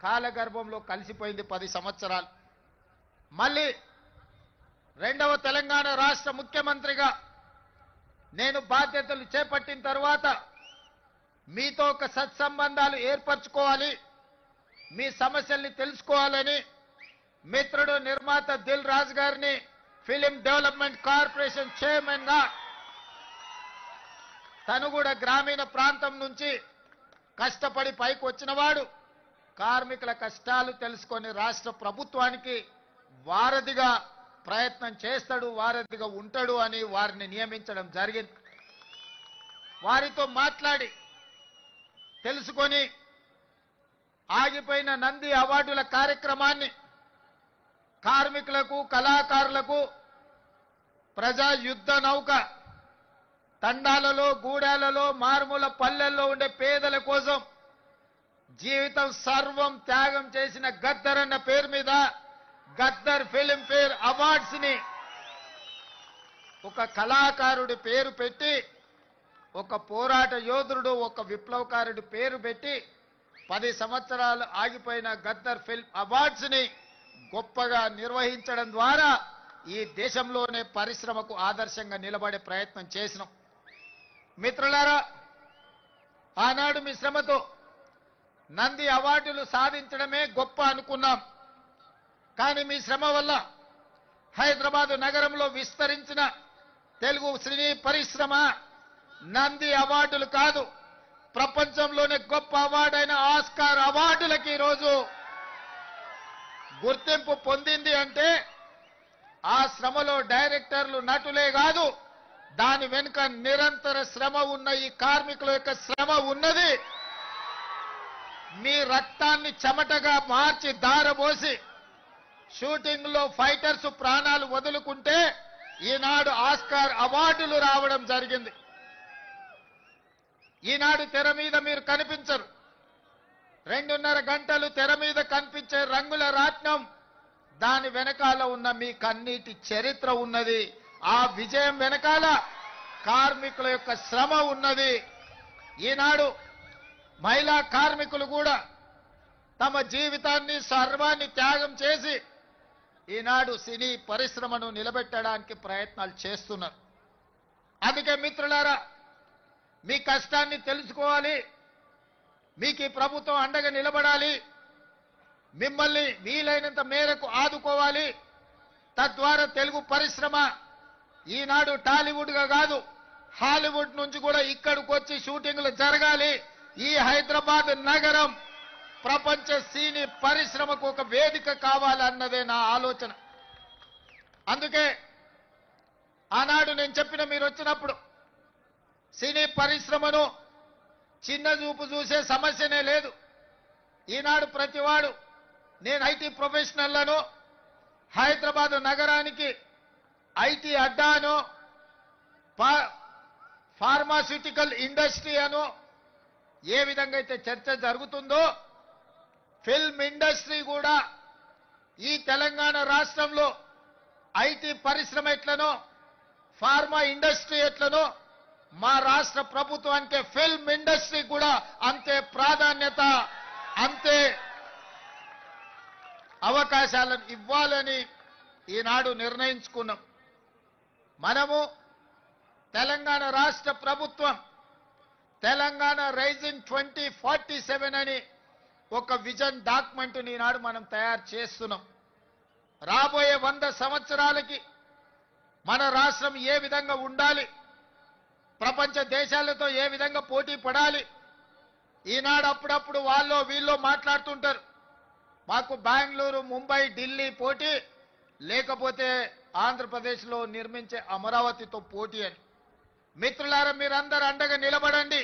కాలగర్భంలో కలిసిపోయింది 10 సంవత్సరాలు. మళ్ళీ రెండవ తెలంగాణ రాష్ట్ర ముఖ్యమంత్రిగా నేను బాధ్యతలు చేపట్టిన తర్వాత మీతో ఒక సత్సంబంధాలు ఏర్పరచుకోవాలి, మీ సమస్యల్ని తెలుసుకోవాలని మిత్రుడు నిర్మాత దిల్ రాజు గారిని ఫిలిం డెవలప్మెంట్ కార్పొరేషన్ చైర్మన్ గా, తను కూడా గ్రామీణ ప్రాంతం నుంచి కష్టపడి పైకి వచ్చినవాడు, కార్మికుల కష్టాలు తెలుసుకొని రాష్ట్ర ప్రభుత్వానికి వారధిగా ప్రయత్నం చేస్తాడు, వారధిగా ఉంటాడు అని వారిని నియమించడం జరిగింది. వారితో మాట్లాడి తెలుసుకొని ఆగిపోయిన నంది అవార్డుల కార్యక్రమాన్ని కార్మికులకు, కళాకారులకు ప్రజా యుద్ధ నౌక తండాలలో, గూడాలలో, మారుమూల పల్లెల్లో ఉండే పేదల కోసం జీవితం సర్వం త్యాగం చేసిన గద్దర్ అన్న పేరు మీద గద్దర్ ఫిలిం ఫేర్ అవార్డ్స్ ని ఒక కళాకారుడి పేరు పెట్టి, ఒక పోరాట యోధుడు, ఒక విప్లవకారుడి పేరు పెట్టి 10 సంవత్సరాలు ఆగిపోయిన గద్దర్ ఫిల్మ్ అవార్డ్స్ ని గొప్పగా నిర్వహించడం ద్వారా ఈ దేశంలోనే పరిశ్రమకు ఆదర్శంగా నిలబడే ప్రయత్నం చేసినాం. మిత్రులారా, ఆనాడు మీ శ్రమతో నంది అవార్డులు సాధించడమే గొప్ప అనుకున్నాం. కానీ మీ శ్రమ వల్ల హైదరాబాదు నగరంలో విస్తరించిన తెలుగు సినీ పరిశ్రమ నంది అవార్డులు కాదు, ప్రపంచంలోనే గొప్ప అవార్డైన ఆస్కార్ అవార్డులకి ఈరోజు గుర్తింపు పొందింది. అంటే ఆ శ్రమలో డైరెక్టర్లు, నటులే కాదు, దాని వెనుక నిరంతర శ్రమ ఉన్న ఈ కార్మికుల యొక్క శ్రమ ఉన్నది. మీ రక్తాన్ని చెమటగా మార్చి దారబోసి షూటింగ్ లో ఫైటర్స్ ప్రాణాలు వదులుకుంటే ఈనాడు ఆస్కార్ అవార్డులు రావడం జరిగింది. ఈనాడు తెర మీద మీరు కనిపించరు, 2.5 గంటలు తెర మీద కనిపించే రంగుల రాట్నం, దాని వెనకాల ఉన్న మీ కన్నీటి చరిత్ర ఉన్నది. ఆ విజయం వెనకాల కార్మికుల యొక్క శ్రమ ఉన్నది. ఈనాడు మహిళా కార్మికులు కూడా తమ జీవితాన్ని, సర్వాన్ని త్యాగం చేసి ఈనాడు సినీ పరిశ్రమను నిలబెట్టడానికి ప్రయత్నాలు చేస్తున్నారు. అందుకే మిత్రులారా, మీ కష్టాన్ని తెలుసుకోవాలి, మీకు ఈ ప్రభుత్వం అండగా నిలబడాలి, మిమ్మల్ని వీలైనంత మేరకు ఆదుకోవాలి. తద్వారా తెలుగు పరిశ్రమ ఈనాడు టాలీవుడ్ గా కాదు, హాలీవుడ్ నుంచి కూడా ఇక్కడికి వచ్చి షూటింగ్లు జరగాలి. ఈ హైదరాబాద్ నగరం ప్రపంచ సినీ పరిశ్రమకు ఒక వేదిక కావాలన్నదే నా ఆలోచన. అందుకే ఆనాడు నేను చెప్పిన, మీరు వచ్చినప్పుడు సినీ పరిశ్రమను చిన్న చూపు చూసే సమస్యనే లేదు. ఈనాడు ప్రతివాడు, నేను ఐటీ ప్రొఫెషనల్లను, హైదరాబాద్ నగరానికి ఐటీ అడ్డాను, ఫార్మాస్యూటికల్ ఇండస్ట్రీ అను ఏ విధంగా అయితే చర్చ జరుగుతుందో, ఫిల్మ్ ఇండస్ట్రీ కూడా ఈ తెలంగాణ రాష్ట్రంలో ఐటీ పరిశ్రమ ఎట్లనో, ఫార్మా ఇండస్ట్రీ ఎట్లనో, మా రాష్ట్ర ప్రభుత్వానికి ఫిల్మ్ ఇండస్ట్రీ కూడా అంతే ప్రాధాన్యత, అంతే అవకాశాలను ఇవ్వాలని ఈనాడు నిర్ణయించుకున్నాం. మనము తెలంగాణ రాష్ట్ర ప్రభుత్వం తెలంగాణ రైజింగ్ 2047 అని ఒక విజన్ డాక్యుమెంట్ ఈనాడు మనం తయారు చేస్తున్నాం. రాబోయే 100 సంవత్సరాలకి మన రాష్ట్రం ఏ విధంగా ఉండాలి, ప్రపంచ దేశాలతో ఏ విధంగా పోటీ పడాలి. ఈనాడు అప్పుడప్పుడు వాళ్ళు వీళ్ళు మాట్లాడుతుంటారు, మాకు బెంగళూరు, ముంబై, ఢిల్లీ పోటీ, లేకపోతే ఆంధ్రప్రదేశ్లో నిర్మించే అమరావతితో పోటీ అని. మిత్రులారా, మీరందరూ అండగా నిలబడండి.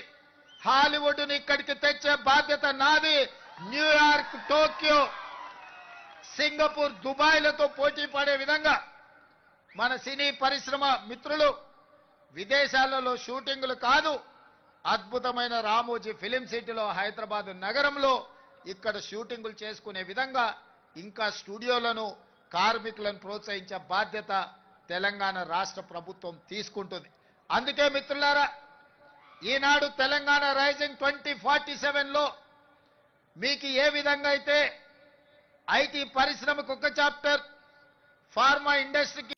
హాలీవుడ్ని ఇక్కడికి తెచ్చే బాధ్యత నాది. న్యూయార్క్, టోక్యో, సింగపూర్, దుబాయ్లతో పోటీ పడే విధంగా మన సినీ పరిశ్రమ మిత్రులు విదేశాలలో షూటింగులు కాదు, అద్భుతమైన రామోజీ ఫిలిం సిటీలో హైదరాబాద్ నగరంలో ఇక్కడ షూటింగులు చేసుకునే విధంగా ఇంకా స్టూడియోలను, కార్మికులను ప్రోత్సహించే బాధ్యత తెలంగాణ రాష్ట్ర ప్రభుత్వం తీసుకుంటుంది. అందుకే మిత్రులారా, ఈనాడు తెలంగాణ రైజింగ్ 2047లో మీకు ఏ విధంగా అయితే ఐటీ పరిశ్రమకు ఒక చాప్టర్, ఫార్మా ఇండస్ట్రీకి